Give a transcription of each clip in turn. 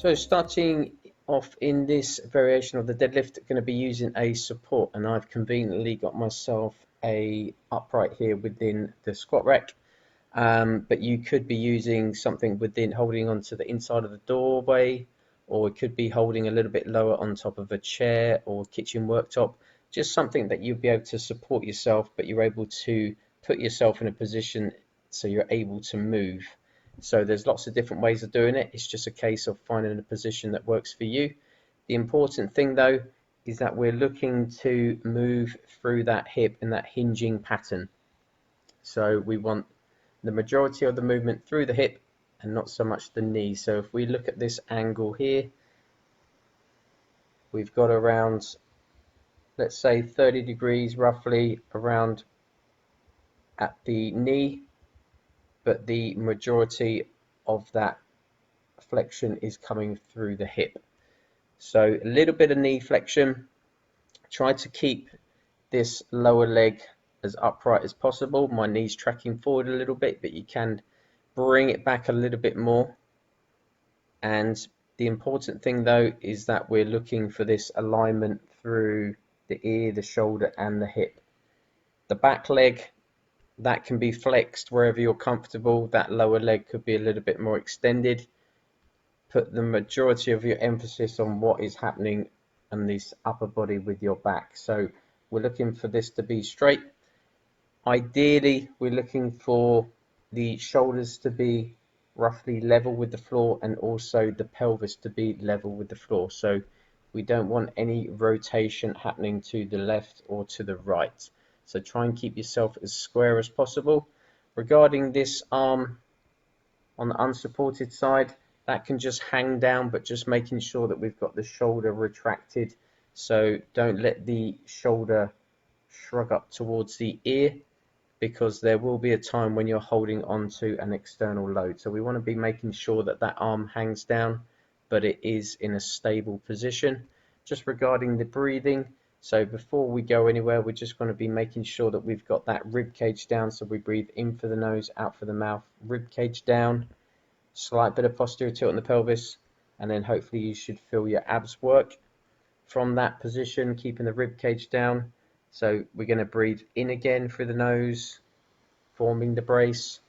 So starting off in this variation of the deadlift, going to be using a support, and I've conveniently got myself a upright here within the squat rack. But you could be using something within holding onto the inside of the doorway, or it could be holding a little bit lower on top of a chair or kitchen worktop. Just something that you'll be able to support yourself, but you're able to put yourself in a position so you're able to move. So there's lots of different ways of doing it. It's just a case of finding a position that works for you. The important thing though is that we're looking to move through that hip in that hinging pattern. So we want the majority of the movement through the hip and not so much the knee. So if we look at this angle here, we've got around, let's say 30 degrees roughly around at the knee, but the majority of that flexion is coming through the hip. So a little bit of knee flexion. Try to keep this lower leg as upright as possible. My knee's tracking forward a little bit, but you can bring it back a little bit more. And the important thing though is that we're looking for this alignment through the ear, the shoulder and the hip. The back leg, that can be flexed wherever you're comfortable. That lower leg could be a little bit more extended. Put the majority of your emphasis on what is happening on this upper body with your back. So we're looking for this to be straight. Ideally, we're looking for the shoulders to be roughly level with the floor and also the pelvis to be level with the floor. So we don't want any rotation happening to the left or to the right. So try and keep yourself as square as possible. Regarding this arm on the unsupported side, that can just hang down, but just making sure that we've got the shoulder retracted. So don't let the shoulder shrug up towards the ear, because there will be a time when you're holding onto an external load. So we want to be making sure that that arm hangs down, but it is in a stable position. Just regarding the breathing, so before we go anywhere, we're just going to be making sure that we've got that rib cage down. So we breathe in for the nose, out for the mouth, rib cage down, slight bit of posterior tilt in the pelvis, and then hopefully you should feel your abs work from that position, keeping the rib cage down. So we're going to breathe in again through the nose, forming the brace,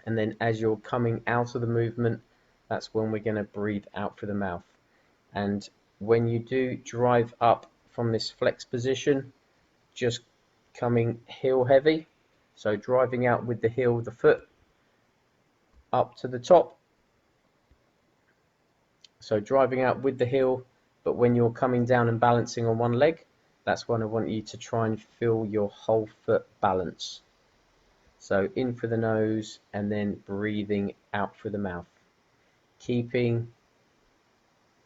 and then as you're coming out of the movement, that's when we're going to breathe out through the mouth. And when you do drive up from this flex position, just coming heel heavy, so driving out with the heel of the foot up to the top. So driving out with the heel, but when you're coming down and balancing on one leg, that's when I want you to try and feel your whole foot balance. So in through the nose and then breathing out through the mouth. Keeping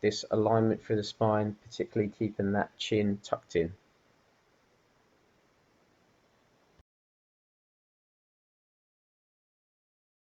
this alignment through the spine, particularly keeping that chin tucked in.